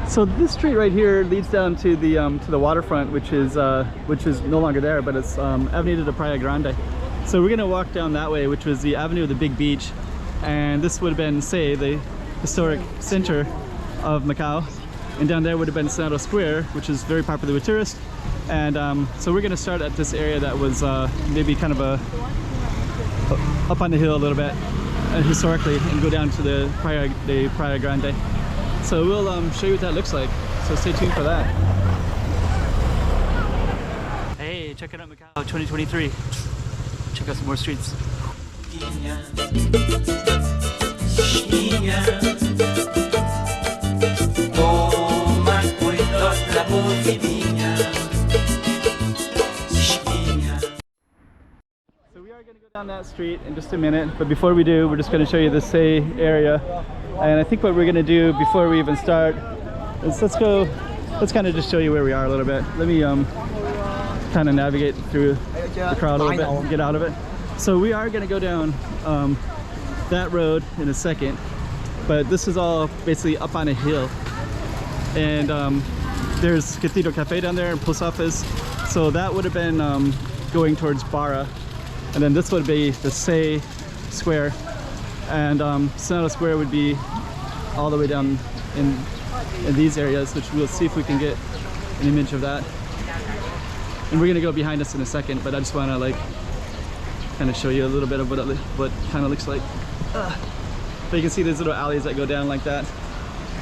So this street right here leads down to the waterfront, which is no longer there, but it's Avenida de Praia Grande. So we're gonna walk down that way, which was the Avenue of the Big Beach, and this would have been, say, the historic center of Macau, and down there would have been Senado Square, which is very popular with tourists. And so we're gonna start at this area that was maybe kind of up on the hill a little bit historically, and go down to the Praia Grande. So we'll show you what that looks like, so stay tuned for that. Hey, check it out, Macau 2023. Check out some more streets. So we are going to go down that street in just a minute, but before we do, we're just going to show you the Say area. And I think what we're going to do before we even start is let's kind of just show you where we are a little bit. Let me kind of navigate through the crowd a little bit and get out of it. So we are going to go down that road in a second, but this is all basically up on a hill. And there's Cathedral Cafe down there and post office. So that would have been going towards Barra. And then this would be the Say Square. And Senado Square would be all the way down in these areas, which we'll see if we can get an image of that. And we're gonna go behind us in a second, but I just wanna like kind of show you a little bit of what kind of looks like. But you can see these little alleys that go down like that.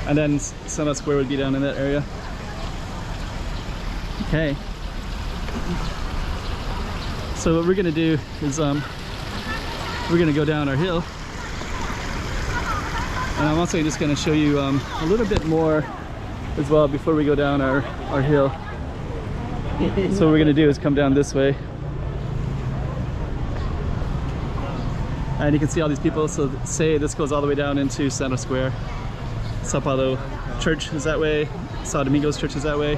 And then Senado Square would be down in that area. Okay. So what we're gonna do is we're gonna go down our hill. And I'm also just going to show you a little bit more as well before we go down our hill. So what we're going to do is come down this way. And you can see all these people. So say this goes all the way down into Senado Square. Sao Paulo Church is that way. Sao Domingos Church is that way.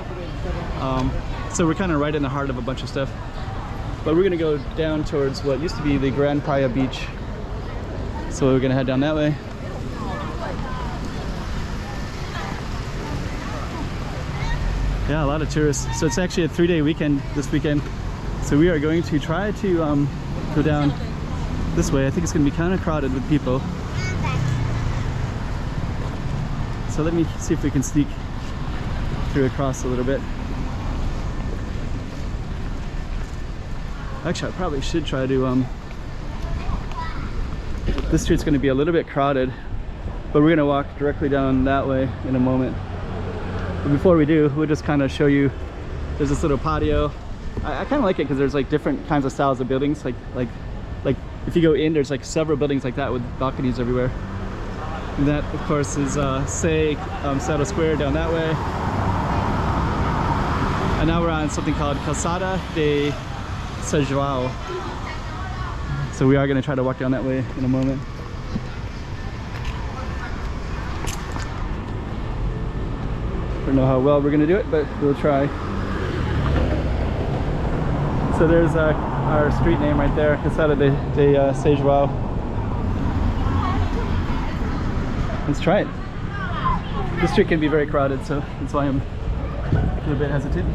So we're kind of right in the heart of a bunch of stuff. But we're going to go down towards what used to be the Grand Praia Beach. So we're going to head down that way. Yeah, a lot of tourists. So it's actually a 3-day weekend this weekend. So we are going to try to go down this way. I think it's going to be kind of crowded with people. So let me see if we can sneak through across a little bit. Actually, I probably should try to this street's going to be a little bit crowded, but we're going to walk directly down that way in a moment. But before we do, we'll just kind of show you, there's this little patio. I kind of like it because there's like different kinds of styles of buildings. Like if you go in, there's like several buildings like that with balconies everywhere. And that, of course, is Say Senado Square down that way. And now we're on something called Calçada de João. So we are going to try to walk down that way in a moment. I don't know how well we're going to do it, but we'll try. So there's our street name right there, Calçada de João. Let's try it. This street can be very crowded, so that's why I'm a little bit hesitant.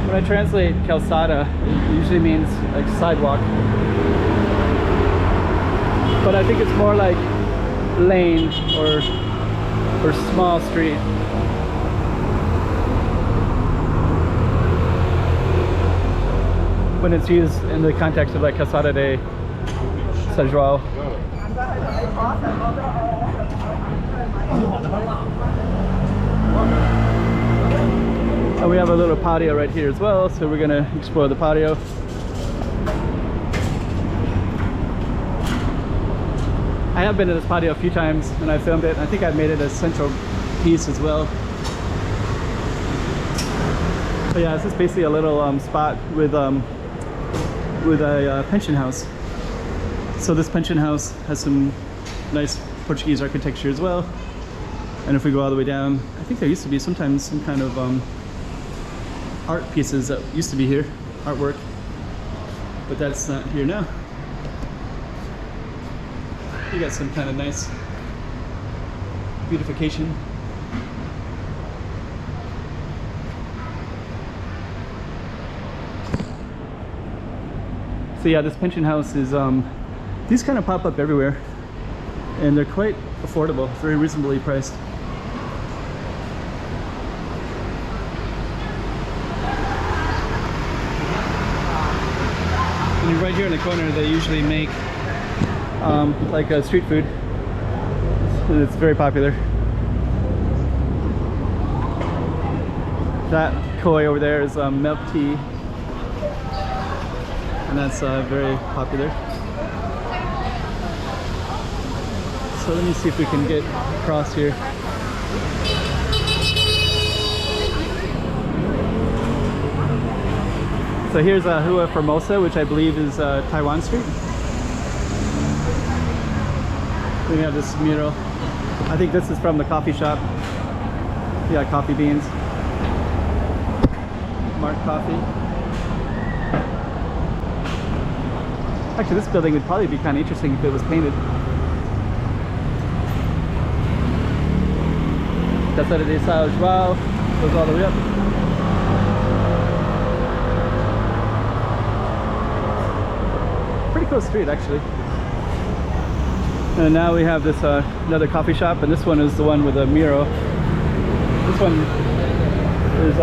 When I translate Calçada, it usually means like sidewalk. But I think it's more like lane or small street. When it's used in the context of like Calçada de João. And we have a little patio right here as well, so we're gonna explore the patio. I have been to this patio a few times and I filmed it. I think I've made it a central piece as well. But yeah, this is basically a little spot with a pension house. So this pension house has some nice Portuguese architecture as well. And if we go all the way down, I think there used to be sometimes some kind of art pieces that used to be here, artwork, but that's not here now. You got some kind of nice beautification. So yeah, this pension house is, these kind of pop up everywhere and they're quite affordable, very reasonably priced. And right here in the corner they usually make like a street food. It's very popular. That koi over there is milk tea. And that's very popular. So let me see if we can get across here. So here's Rua Formosa, which I believe is Taiwan Street. We have this mural. I think this is from the coffee shop. Yeah, coffee beans. Mark Coffee. Actually, this building would probably be kind of interesting if it was painted. Calçada de João goes all the way up. Pretty cool street, actually. And now we have this another coffee shop, and this one is the one with a mural. This one is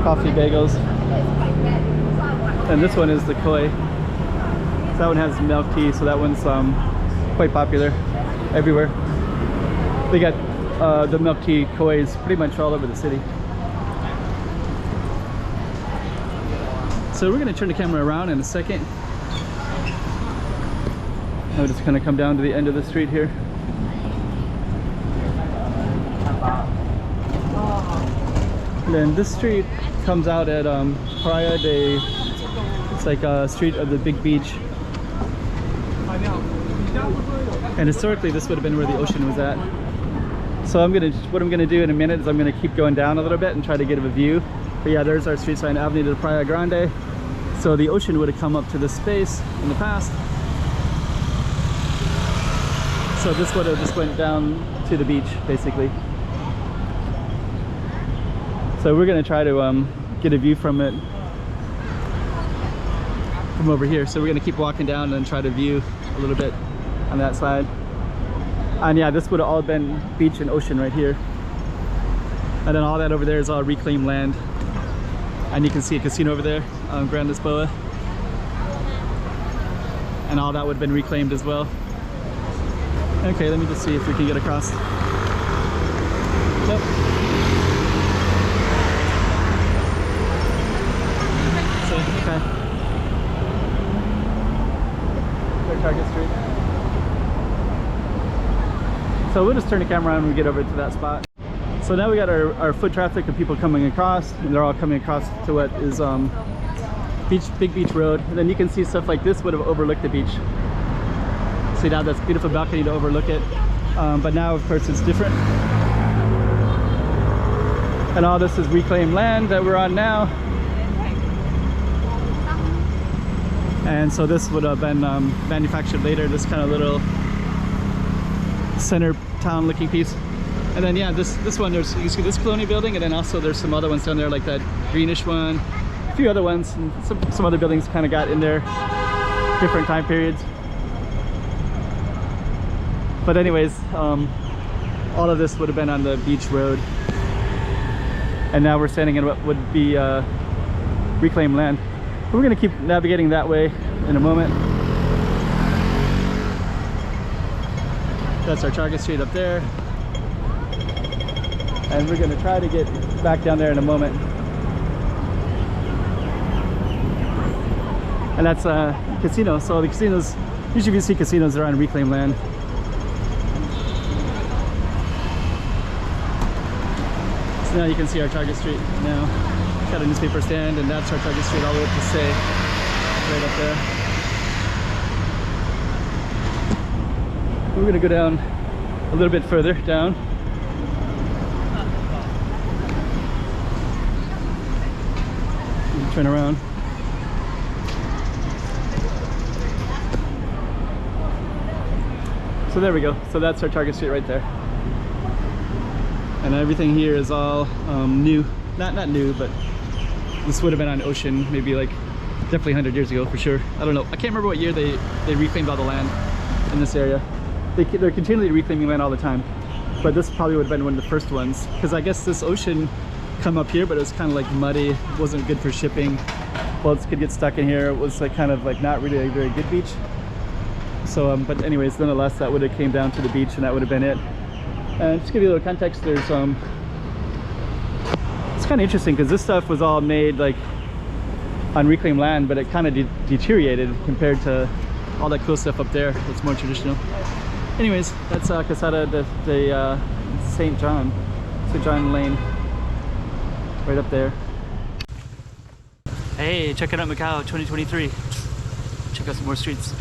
coffee bagels, and this one is the koi. That one has milk tea, so that one's quite popular everywhere. They got the milk tea kois pretty much all over the city. So we're going to turn the camera around in a second. We're just going to come down to the end of the street here. And then this street comes out at Praia de... It's like a street of the big beach. And historically this would have been where the ocean was at. So what I'm gonna do in a minute is I'm gonna keep going down a little bit and try to get a view. But yeah, there's our street sign, Avenida de Praia Grande. So the ocean would have come up to this space in the past. So this would have just went down to the beach, basically. So we're gonna try to get a view from it from over here. So we're gonna keep walking down and try to view a little bit on that side. And yeah, this would have all been beach and ocean right here. And then all that over there is all reclaimed land. And you can see a casino over there, Grand Lisboa. And all that would have been reclaimed as well. Okay, let me just see if we can get across. Nope. So, okay. Target Street. So we'll just turn the camera on when we get over to that spot. So now we got our foot traffic of people coming across, and they're all coming across to what is Big Beach Road. And then you can see stuff like this would have overlooked the beach. See now that's beautiful balcony to overlook it. But now of course it's different. And all this is reclaimed land that we're on now. And so this would have been manufactured later, this kind of little center town looking piece. And then yeah, this one, you can see this colonial building, and then also there's some other ones down there like that greenish one, a few other ones, and some other buildings kind of got in there, different time periods. But anyways, all of this would have been on the beach road. And now we're standing in what would be reclaimed land. We're going to keep navigating that way in a moment. That's our Target Street up there. And we're going to try to get back down there in a moment. And that's a casino. So the casinos, usually if you see casinos, they're on reclaimed land. So now you can see our Target Street now. Got a newspaper stand, and that's our Target Street all the way up to Say, right up there. We're gonna go down a little bit further down. Turn around. So there we go. So that's our target street right there. And everything here is all new. Not new, but this would have been on ocean maybe like definitely 100 years ago for sure. I don't know. I can't remember what year they reclaimed all the land in this area. They're continually reclaiming land all the time. But this probably would have been one of the first ones. Because I guess this ocean come up here, but it was kind of like muddy. It wasn't good for shipping. Boats could get stuck in here. It was like kind of like not really a very good beach. So, but anyways, nonetheless, that would have came down to the beach and that would have been it. And just to give you a little context, there's it's kind of interesting because this stuff was all made like on reclaimed land, but it kind of deteriorated compared to all that cool stuff up there that's more traditional. Anyways, that's Calçada de St. John Lane, right up there. Hey, check it out, Macau 2023. Check out some more streets.